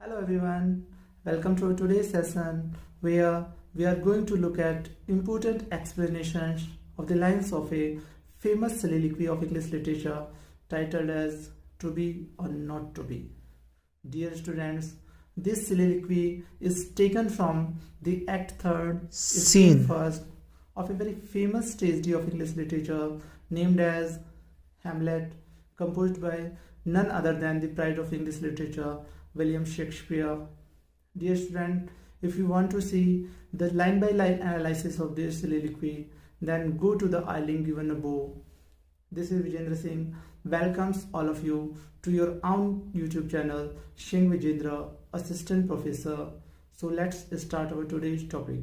Hello everyone, welcome to today's session where we are going to look at important explanations of the lines of a famous soliloquy of English literature titled as To Be or Not to Be. Dear students, this soliloquy is taken from the Act 3rd, Scene 1st of a very famous tragedy of English literature named as Hamlet, composed by none other than the pride of English literature, William Shakespeare. Dear student, if you want to see the line-by-line analysis of this soliloquy, then go to the link given above. This is Vijendra Singh. Welcomes all of you to your own YouTube channel, Singh Vijendra, Assistant Professor. So let's start our today's topic.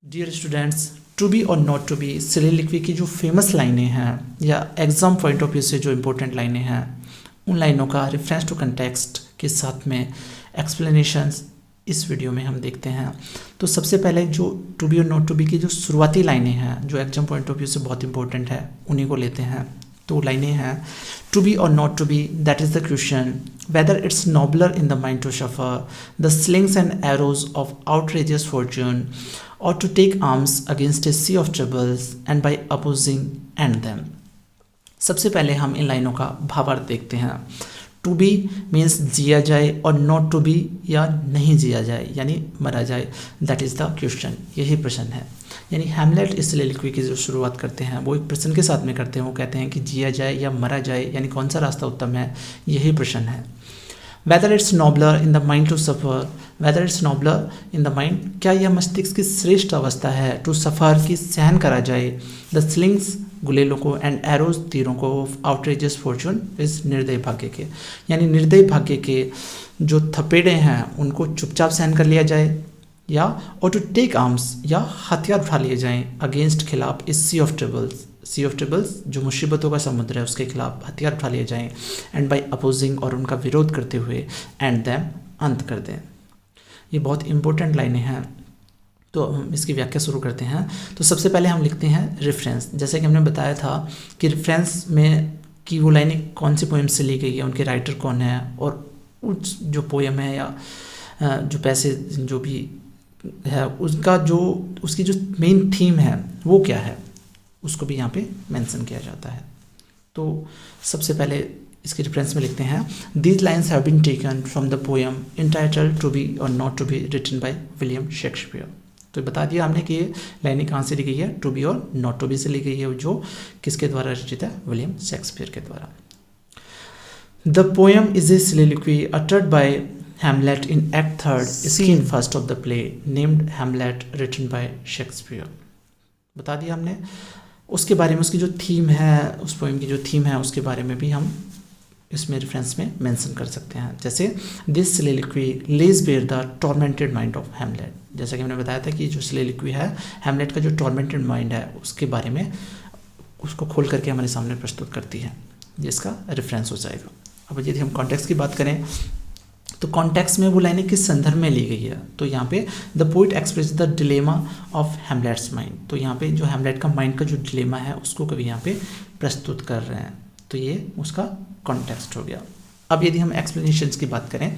Dear students, to be और not to be soliloquy की जो famous लाइनें हैं या exam point of view से जो important लाइनें हैं, उन लाइनों का रेफरेंस टू कंटेक्स्ट के साथ में एक्सप्लेनेशंस इस वीडियो में हम देखते हैं। तो सबसे पहले जो टू बी और नॉट टू बी की जो शुरुआती लाइनें हैं जो एग्जाम पॉइंट ऑफ व्यू से बहुत इंपॉर्टेंट है, उन्हीं को लेते हैं। तो लाइनें हैं, टू बी और not to be, that is the question whether it's nobler in the mind to suffer the slings and arrows of outrageous fortune or to take arms against a sea of troubles and by opposing end them। सबसे पहले हम इन लाइनों का भावार्थ देखते हैं। To B means जिया जाए और नॉट टू बी या नहीं जिया जाए यानी मरा जाए, दैट इज़ द क्वेश्चन, यही प्रश्न है। यानी हैमलेट इस soliloquy की जो शुरुआत करते हैं वो एक प्रश्न के साथ में करते हैं। वो कहते हैं कि जिया जाए या मरा जाए यानी कौन सा रास्ता उत्तम है, यही प्रश्न है। Whether it's nobler in the mind to suffer, whether it's nobler in the mind, क्या यह मस्तिष्क की श्रेष्ठ अवस्था है to suffer की सहन करा जाए, the slings गुलेलों को and arrows तीरों को outrageous fortune is निर्दयी भाग्य के, यानी निर्दयी भाग्य के जो थपेड़े हैं उनको चुपचाप सहन कर लिया जाए, या और टू टेक आर्म्स या हथियार उठा लिए जाएं अगेंस्ट खिलाफ इस sea of troubles, sea of troubles जो मुसीबतों का समुद्र है उसके खिलाफ हथियार उठा लिए जाएं, एंड बाय अपोजिंग और उनका विरोध करते हुए एंड दैम अंत कर दें। ये बहुत इंपॉर्टेंट लाइनें हैं, तो हम इसकी व्याख्या शुरू करते हैं। तो सबसे पहले हम लिखते हैं रेफरेंस। जैसे कि हमने बताया था कि रेफरेंस में कि वो लाइनें कौन सी पोएम से ली गई है, उनके राइटर कौन है, और उस जो पोएम है या जो पैसे जो भी है उसका जो उसकी जो मेन थीम है वो क्या है, उसको भी यहाँ पे मेंशन किया जाता है। तो सबसे पहले इसके रेफरेंस में लिखते हैं, these lines have been taken from the poem entitled to be और not to be written by William Shakespeare. तो बता दिया हमने कि ये लाइनें कहाँ से ली गई है, टू बी और नॉट टू बी से ली गई है, जो किसके द्वारा रचित है, विलियम शेक्सपियर के द्वारा। The poem is a soliloquy uttered by Hamlet in Act 3rd, Scene 1st of the play named Hamlet, written by Shakespeare। बता दिया हमने। उसके बारे में उसकी जो थीम है, उस पोएम की जो थीम है उसके बारे में भी हम इसमें रेफरेंस में मेंशन कर सकते हैं। जैसे this soliloquy lays bare the tormented mind of Hamlet। जैसा कि हमने बताया था कि जो soliloquy है हैमलेट का जो tormented mind है उसके बारे में उसको खोल करके हमारे सामने प्रस्तुत करती है, जिसका रेफरेंस हो जाएगा। अब यदि हम कॉन्टेक्स्ट की बात करें तो कॉन्टेक्स्ट में वो लाइनें किस संदर्भ में ली गई है, तो यहाँ पे the poet express the dilemma of Hamlet's mind. तो यहाँ पे जो हैमलेट का माइंड का जो डिलेमा है उसको कभी यहाँ पे प्रस्तुत कर रहे हैं, तो ये उसका कॉन्टेक्स्ट हो गया। अब यदि हम एक्सप्लेनेशंस की बात करें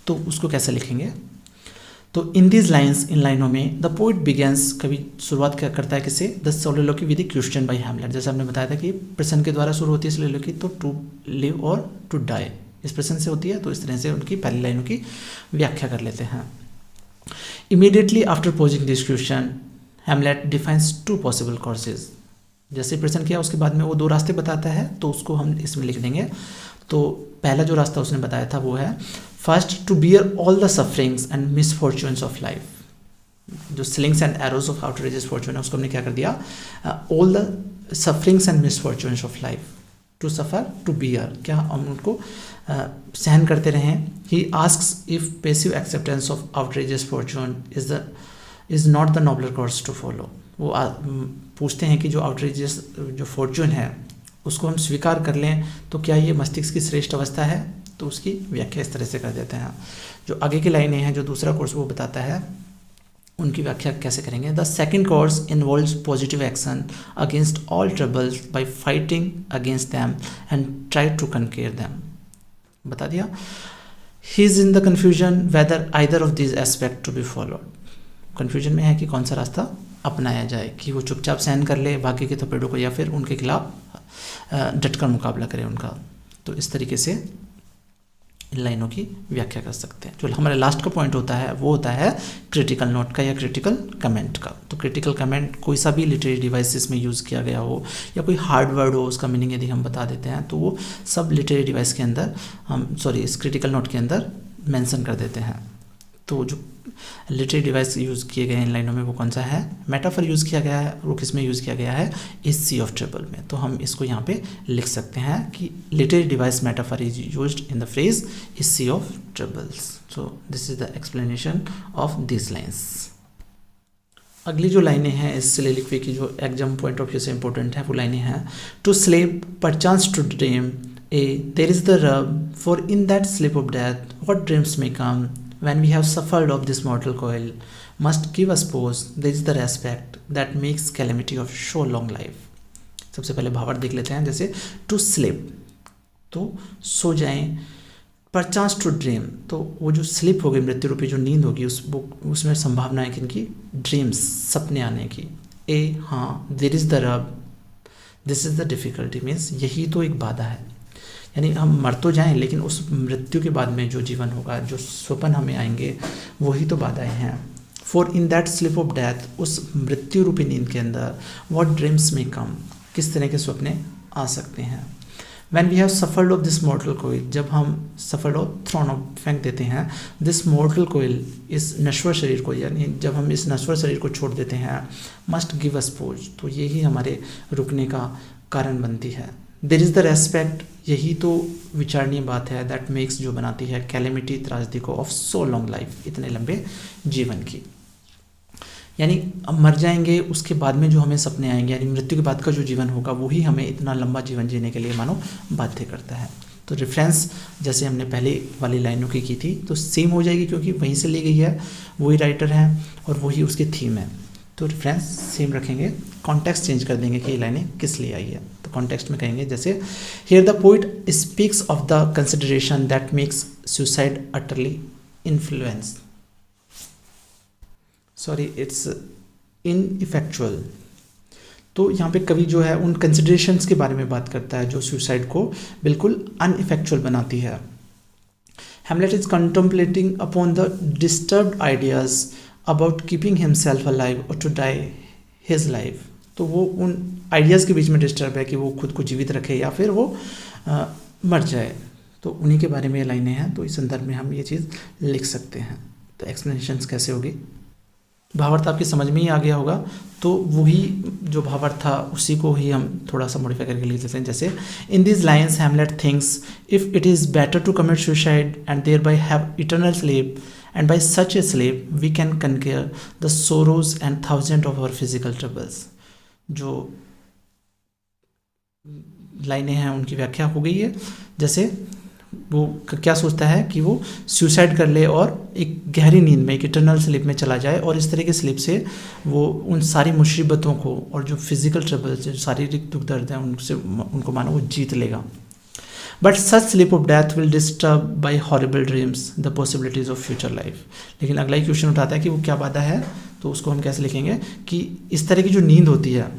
तो उसको कैसे लिखेंगे, तो इन दीज लाइन्स, इन लाइनों में द पोइट बिगेंस, कभी शुरुआत क्या करता है किसे, the soliloquy with the question by Hamlet. जैसे हमने बताया था कि प्रश्न के द्वारा शुरू होती है soliloquy, तो टू लिव और टू डाई इस प्रश्न से होती है। तो इस तरह से उनकी पहली लाइनों की व्याख्या कर लेते हैं। Immediately after posing this question Hamlet defines two possible courses. जैसे प्रश्न किया उसके बाद में वो दो रास्ते बताता है, तो उसको हम इसमें लिख देंगे। तो पहला जो रास्ता उसने बताया था वो है first, to bear all the sufferings and misfortunes of life. जो slings and arrows of outrageous fortune है उसको हमने क्या कर दिया, all the sufferings and misfortunes of life, to suffer to bear, क्या हम उनको सहन करते रहें। He asks if passive acceptance of outrageous fortune is not the nobler course to follow. वो पूछते हैं कि जो आउटरेजियस जो फॉर्चून है उसको हम स्वीकार कर लें तो क्या ये मस्तिष्क की श्रेष्ठ अवस्था है, तो उसकी व्याख्या इस तरह से कर देते हैं। जो आगे की लाइनें हैं, जो दूसरा कोर्स वो बताता है उनकी व्याख्या कैसे करेंगे। The second course involves positive action against all troubles by fighting against them and try to conquer them. बता दिया। He is in the confusion whether either of this aspect to be followed. Confusion में है कि कौन सा रास्ता अपनाया जाए, कि वो चुपचाप सहन कर ले बाकी के थपेड़ों को, या फिर उनके खिलाफ डटकर मुकाबला करे उनका। तो इस तरीके से इन लाइनों की व्याख्या कर सकते हैं। जो हमारा लास्ट का पॉइंट होता है वो होता है क्रिटिकल नोट का या क्रिटिकल कमेंट का। तो क्रिटिकल कमेंट कोई सा भी लिटरेरी डिवाइसेस में यूज़ किया गया हो या कोई हार्ड वर्ड हो, उसका मीनिंग यदि हम बता देते हैं तो वो सब लिटरेरी डिवाइस के अंदर इस क्रिटिकल नोट के अंदर मेंशन कर देते हैं। तो जो लिटरेरी डिवाइस यूज़ किए गए हैं इन लाइनों में वो कौन सा है, मेटाफर यूज़ किया गया है। वो किस में यूज़ किया गया है, इस सी ऑफ ट्रबल में। तो हम इसको यहाँ पे लिख सकते हैं कि literary device metaphor is used in the phrase this sea of troubles. So this is the explanation of this lines. अगली जो लाइनें हैं इस सिलिलिक्वी की, जो एग्जाम पॉइंट ऑफ व्यू से इंपॉर्टेंट है, वो लाइनें हैं to sleep perchance to dream ay there is the rub for in that sleep of death what dreams may come when we have suffered of this mortal coil must give us pause there is the respect that makes calamity of so long life। सबसे पहले भावार्थ देख लेते हैं। जैसे to sleep तो सो जाएं, परचांस to dream तो वो जो स्लीप होगी, मृत्यु रूपी जो नींद होगी, उसमें संभावना है किनकी, ड्रीम्स, सपने आने की। ए हाँ, there is the rub this is the difficulty means यही तो एक बाधा है, यानी हम मर तो जाएं लेकिन उस मृत्यु के बाद में जो जीवन होगा, जो स्वप्न हमें आएंगे, वही तो बाधाएं हैं। For in that slip of death उस मृत्यु रूपी नींद के अंदर व्हाट ड्रीम्स में कम किस तरह के सपने आ सकते हैं। When we have suffered of this mortal coil जब हम सफर्ड ऑफ थ्रोन ऑफ फेंक देते हैं दिस मॉर्टल कोइल इस नश्वर शरीर को, यानी जब हम इस नश्वर शरीर को छोड़ देते हैं, मस्ट गिव अस पोज तो यही हमारे रुकने का कारण बनती है। देर इज़ द रेस्पेक्ट यही तो विचारणीय बात है, दैट मेक्स जो बनाती है कैलेमिटी त्रासदी को ऑफ सो लॉन्ग लाइफ इतने लंबे जीवन की। यानी अब मर जाएंगे उसके बाद में जो हमें सपने आएंगे, यानी मृत्यु के बाद का जो जीवन होगा वही हमें इतना लंबा जीवन जीने के लिए मानो बाध्य करता है। तो रेफरेंस जैसे हमने पहले वाली लाइनों की थी तो सेम हो जाएगी क्योंकि वहीं से ली गई है, वही राइटर है और वही उसकी थीम है, तो रेफरेंस सेम रखेंगे। कॉन्टेक्स्ट चेंज कर देंगे कि ये लाइनें किस लिए आई है। तो कॉन्टेक्स्ट में कहेंगे जैसे here the poet speaks of the consideration that makes suicide utterly influence its ineffectual. तो यहाँ पे कवि जो है उन कंसिडरेशंस के बारे में बात करता है जो सुसाइड को बिल्कुल अनइफेक्चुअल बनाती है। Hamlet is contemplating upon the disturbed ideas about keeping himself alive और टू डाई हिज लाइफ। तो वो उन आइडियाज़ के बीच में डिस्टर्ब है कि वो खुद को जीवित रखे या फिर वो मर जाए, तो उन्हीं के बारे में ये लाइनें हैं। तो इस संदर्भ में हम ये चीज़ लिख सकते हैं। तो एक्सप्लेनेशंस कैसे होगी, भावार्थ आपकी समझ में ही आ गया होगा, तो वही जो भावार्थ था उसी को ही हम थोड़ा सा मॉडिफाई करके लिख देते हैं। जैसे in this lines Hamlet thinks if it is better to commit suicide and thereby have eternal sleep and by such a sleep we can conquer the sorrows and thousands of our physical troubles। जो लाइनें हैं उनकी व्याख्या हो गई है। जैसे वो क्या सोचता है कि वो सुसाइड कर ले और एक गहरी नींद में, एक इटर्नल स्लीप में चला जाए और इस तरह के स्लीप से वो उन सारी मुसीबतों को और जो फिजिकल ट्रबल्स, जो शारीरिक दुख दर्द हैं उनको मानो वो जीत लेगा। But such sleep of death will disturb by horrible dreams the possibilities of future life. लेकिन अगला ही क्वेश्चन उठाता है कि वो क्या बाधा है, तो उसको हम कैसे लिखेंगे कि इस तरह की जो नींद होती है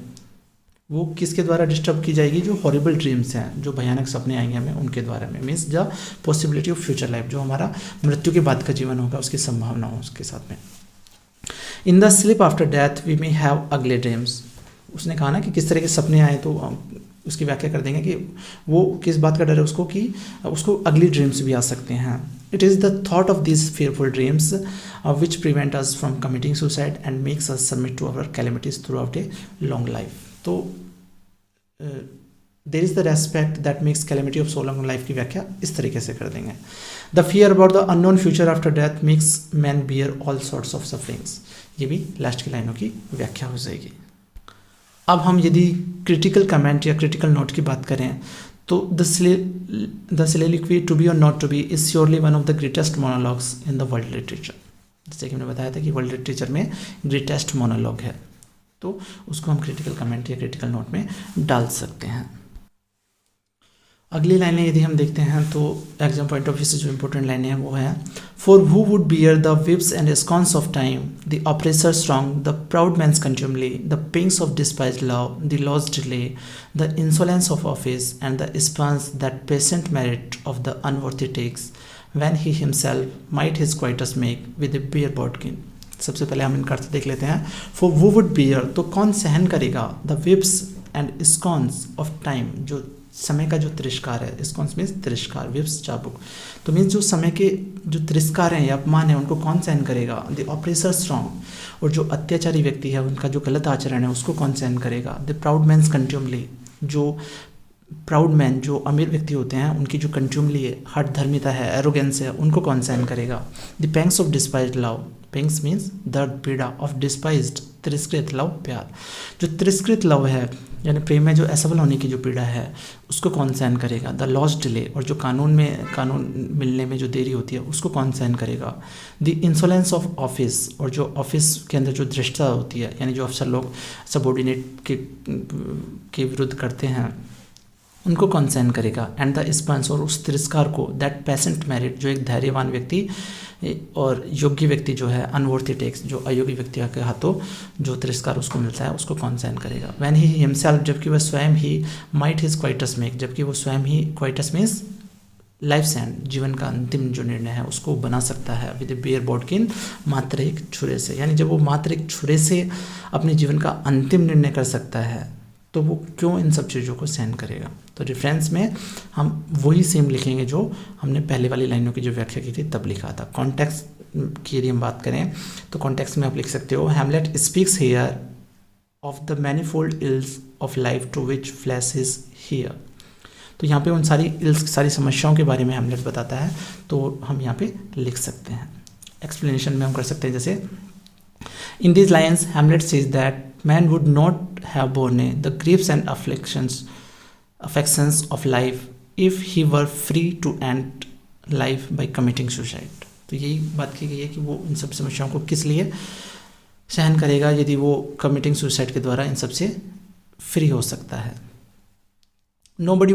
वो किसके द्वारा डिस्टर्ब की जाएगी, जो हॉरिबल ड्रीम्स हैं, जो भयानक सपने आएंगे हमें उनके द्वारा में, means the possibility of future life, जो हमारा मृत्यु के बाद का जीवन होगा उसकी संभावना हो उसके साथ में। In the sleep after death we may have अगले ड्रीम्स। उसने कहा ना कि किस तरह के सपने आए, तो उसकी व्याख्या कर देंगे कि वो किस बात का डर है उसको, कि उसको अगली ड्रीम्स भी आ सकते हैं। It is the thought of this fearful dreams which prevent us from committing suicide and makes us submit to our calamities throughout a long life. तो there is the respect that makes calamity of so long life की व्याख्या इस तरीके से कर देंगे। The fear about the unknown future after death makes man bear all sorts of sufferings. ये भी लास्ट की लाइनों की व्याख्या हो जाएगी। अब हम यदि क्रिटिकल कमेंट या क्रिटिकल नोट की बात करें तो द soliloquy टू बी और not to be is surely one of the greatest monologues in the world literature. जैसे कि हमने बताया था कि वर्ल्ड लिटरेचर में ग्रेटेस्ट मोनोलॉग है, तो उसको हम क्रिटिकल कमेंट या क्रिटिकल नोट में डाल सकते हैं। अगली लाइनें यदि हम देखते हैं तो एग्जाम पॉइंट ऑफ व्यू से जो इंपॉर्टेंट लाइनें हैं वो है, for who would bear the whips and scorns of time, the oppressor strong, the proud man's contumely, the pangs of despise love, the law's delay, the insolence of office and the spurns that patient merit of the unworthy takes when he himself might his quietus make with a bare bodkin. सबसे पहले हम इनका अर्थ देख लेते हैं। For वो would beer, तो कौन सहन करेगा, the whips and scorns of time, जो समय का जो तिरस्कार है, स्कॉन्स मीन्स तिरस्कार, विप्स चाबुक, तो मीन्स जो समय के जो तिरस्कार हैं या अपमान है उनको कौन सहन करेगा। द ऑपरेसर स्ट्रॉन्ग, और जो अत्याचारी व्यक्ति है उनका जो गलत आचरण है उसको कौन सहन करेगा। द प्राउड मैंस कंट्यूमली, जो प्राउड मैन जो अमीर व्यक्ति होते हैं उनकी जो कंट्यूमली है, हठ धर्मिता है, एरोगेंस है, उनको कौन सहन करेगा। The pangs of डिस्पाइज्ड love, pangs means दर्द पीड़ा, ऑफ डिस्पाइज्ड तिरस्कृत लव प्यार, जो तिरस्कृत लव है यानी प्रेम में जो असफल होने की जो पीड़ा है उसको कौन सहन करेगा। द लॉस्ट डिले, और जो कानून मिलने में जो देरी होती है उसको कौन सहन करेगा। द इंसोलेंस ऑफ ऑफिस, और जो ऑफिस के अंदर जो धृष्टता होती है यानी जो अफसर लोग सबॉर्डिनेट के विरुद्ध करते हैं उनको कौन सहन करेगा। एंड द स्पंस, और उस तिरस्कार को, दैट पेशेंट मेरिट, जो एक धैर्यवान व्यक्ति और योग्य व्यक्ति जो है, अनवर्थी टेक्स, जो अयोग्य व्यक्ति के हाथों जो तिरस्कार उसको मिलता है उसको कौन सहन करेगा। व्हेन ही हिमसेल्फ, जबकि वह स्वयं ही, माइट हिज क्वाइटस मेक, जबकि वो स्वयं ही, क्वाइटस मीन्स लाइफ एंड, जीवन का अंतिम जो निर्णय है उसको बना सकता है, विद बियर बॉटकिन, मात्र एक छुरे से, यानी जब वो मात्र एक छुरे से अपने जीवन का अंतिम निर्णय कर सकता है तो वो क्यों इन सब चीज़ों को सहन करेगा। तो रेफरेंस में हम वही सेम लिखेंगे जो हमने पहले वाली लाइनों की जो व्याख्या की थी तब लिखा था। कॉन्टेक्स्ट की यदि हम बात करें तो कॉन्टेक्स्ट में आप लिख सकते हो, Hamlet speaks here of the manifold ills of life to which flesh is heir. तो यहाँ पे उन सारी इल्स, सारी समस्याओं के बारे में हैमलेट बताता है, तो हम यहाँ पे लिख सकते हैं। एक्सप्लेनेशन में हम कर सकते हैं जैसे, in these lines Hamlet says that man would not have borne the griefs and affections of life if he were free to end life by committing suicide। तो यही बात की गई है कि वो इन सब समस्याओं को किस लिए सहन करेगा यदि वो कमिटिंग सुसाइड के द्वारा इन सब से फ्री हो सकता है। nobody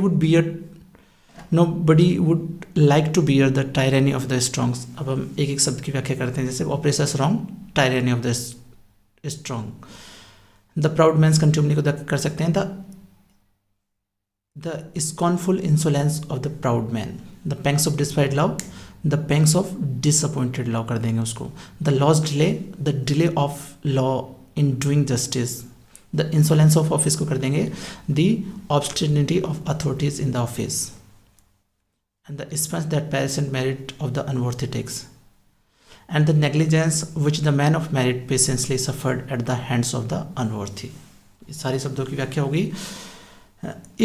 would like to bear the tyranny of the strongs। अब हम एक एक शब्द की व्याख्या करते हैं, जैसे oppressor strong, tyranny of the strong. The proud man's contumely को कर सकते हैं the scornful insolence of the proud man. The pangs of despised love, the pangs of disappointed love कर देंगे उसको। The law's delay, the delay of law in doing justice. The insolence of office को कर देंगे the obstinacy of authorities in the office. and the expense that patient merit of the unworthy takes, and the negligence which the man of merit patiently suffered at the hands of the unworthy। इस सारी शब्दों की व्याख्या होगी।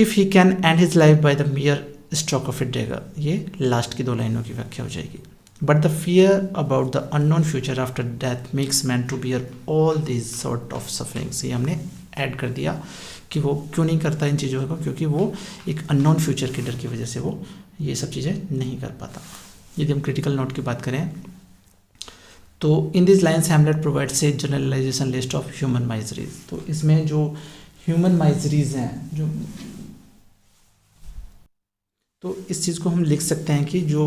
if he can end his life by the mere stroke of a dagger, ये last की दो लाइनों की व्याख्या हो जाएगी। but the fear about the unknown future after death makes man to bear all these sort of sufferings। ये हमने ऐड कर दिया कि वो क्यों नहीं करता इन चीज़ों को, क्योंकि वो एक अननोन फ्यूचर के डर की वजह से वो ये सब चीज़ें नहीं कर पाता। यदि हम क्रिटिकल नोट की बात करें तो in this lines Hamlet provides a generalisation list of human miseries. तो इसमें जो ह्यूमन माइजरीज हैं, जो तो इस चीज़ को हम लिख सकते हैं कि जो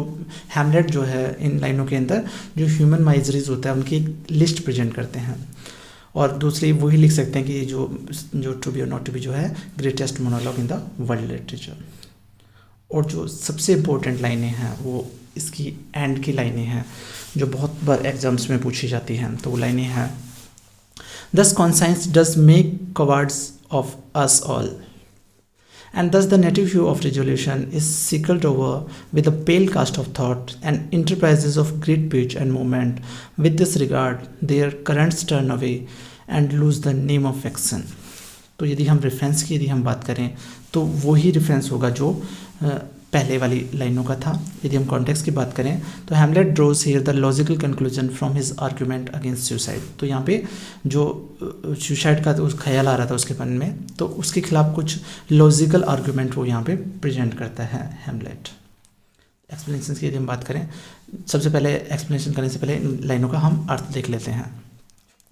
हैमलेट जो है इन लाइनों के अंदर जो ह्यूमन माइजरीज होता है उनकी एक लिस्ट प्रेजेंट करते हैं। और दूसरी वही लिख सकते हैं कि जो टू बी और नॉट टू बी जो है greatest monologue in the world literature. और जो सबसे इम्पोर्टेंट लाइनें हैं वो इसकी एंड की लाइनें हैं जो बहुत बार एग्जाम्स में पूछी जाती हैं। तो वो लाइनें हैं, दस conscience does make coverts of us all, and thus the native hue of resolution is circled over with a pale cast of thought, and enterprises of great pitch and moment with this regard their currents turn away and lose the name of action। तो यदि हम reference की यदि हम बात करें तो वही रेफरेंस होगा जो पहले वाली लाइनों का था। यदि हम कॉन्टेक्स्ट की बात करें तो Hamlet draws here the logical conclusion from his argument against suicide. तो यहाँ पे जो सुसाइड का उस ख्याल आ रहा था उसके मन में, तो उसके खिलाफ कुछ लॉजिकल आर्ग्यूमेंट वो यहाँ पे प्रेजेंट करता है हैमलेट। एक्सप्लेनेशन की यदि हम बात करें सबसे पहले एक्सप्लेनेशन करने से पहले इन लाइनों का हम अर्थ देख लेते हैं।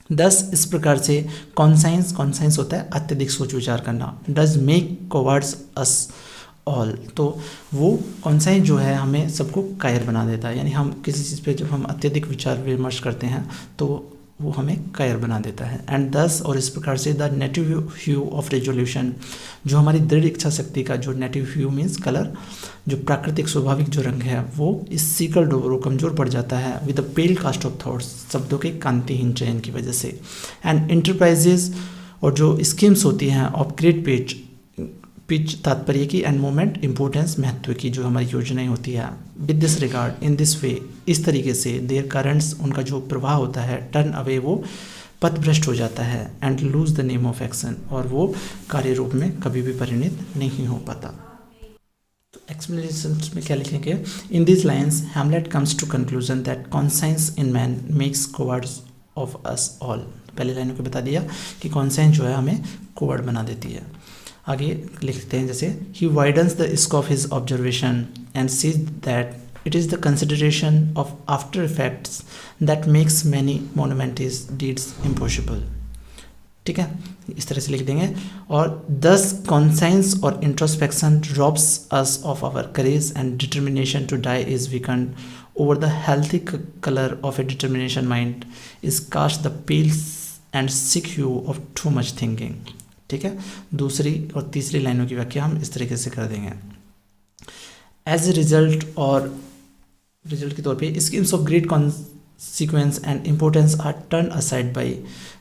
10 इस प्रकार से कॉन्साइंस होता है अत्यधिक सोच विचार करना। डज मेक कोवर्ड्स अस ऑल, तो वो कॉन्साइंस जो है हमें सबको कायर बना देता है, यानी हम किसी चीज़ पे जब हम अत्यधिक विचार विमर्श करते हैं तो वो हमें कायर बना देता है। एंड दस, और इस प्रकार से the native hue of resolution, जो हमारी दृढ़ इच्छा शक्ति का जो नेटिव ह्यू मीन्स कलर, जो प्राकृतिक स्वाभाविक जो रंग है वो इस सीकल डोरो कमज़ोर पड़ जाता है with the pale cast of thoughts, शब्दों के कांतिहीन चयन की वजह से। एंड इंटरप्राइजेज, और जो स्कीम्स होती हैं ऑफ ग्रेट पिच तात्पर्य की, एंड मोमेंट इंपॉर्टेंस महत्व की, जो हमारी योजनाएं होती है with this regard in this way, इस तरीके से देयर करंट्स, उनका जो प्रवाह होता है, टर्न अवे, वो पथभ्रष्ट हो जाता है, and lose the name of action, और वो कार्य रूप में कभी भी परिणित नहीं हो पाता। तो एक्सप्लेनेशन में क्या लिखेंगे? In this lines Hamlet comes to conclusion that conscience in man makes cowards of us all. पहले लाइनों को बता दिया कि कॉन्साइंस जो है हमें कोवर्ड बना देती है। आगे लिखते हैं जैसे, he widens the scope of his observation and sees that it is the consideration of after effects that makes many momentous deeds impossible. ठीक है, इस तरह से लिख देंगे। और दस कॉन्साइंस और introspection robs us of our courage and determination to die is weaken over the healthy colour of a determination mind is cast the pale and sick hue of too much thinking. ठीक है, दूसरी और तीसरी लाइनों की व्याख्या हम इस तरीके से कर देंगे। एज ए रिजल्ट, और रिजल्ट के तौर पे schemes of great consequence and importance are turn aside by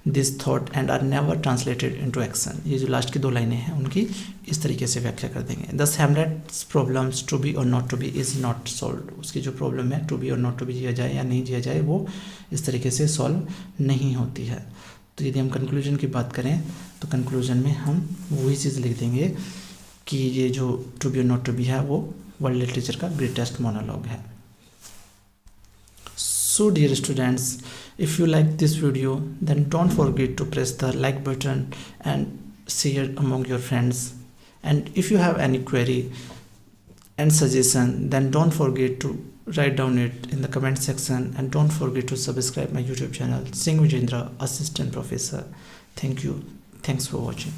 this thought and are never translated into action. ये जो लास्ट की दो लाइनें हैं उनकी इस तरीके से व्याख्या कर देंगे। Thus Hamlet's problems to be और not to be is not solve, उसकी जो प्रॉब्लम है टू बी और नॉट टू बी जिया जाए या नहीं जिया जाए वो इस तरीके से सॉल्व नहीं होती है। तो यदि हम कंक्लूजन की बात करें तो कंक्लूजन में हम वही चीज़ लिख देंगे कि ये जो टू बी और नॉट टू बी है वो वर्ल्ड लिटरेचर का ग्रेटेस्ट मोनोलॉग है। So dear students, if you like this video then don't forget to press the like button and share among your friends, and if you have any query and suggestion, then don't forget to write down it in the comment section, and don't forget to subscribe my YouTube channel Singh Vijendra, Assistant Professor. Thank you. Thanks for watching.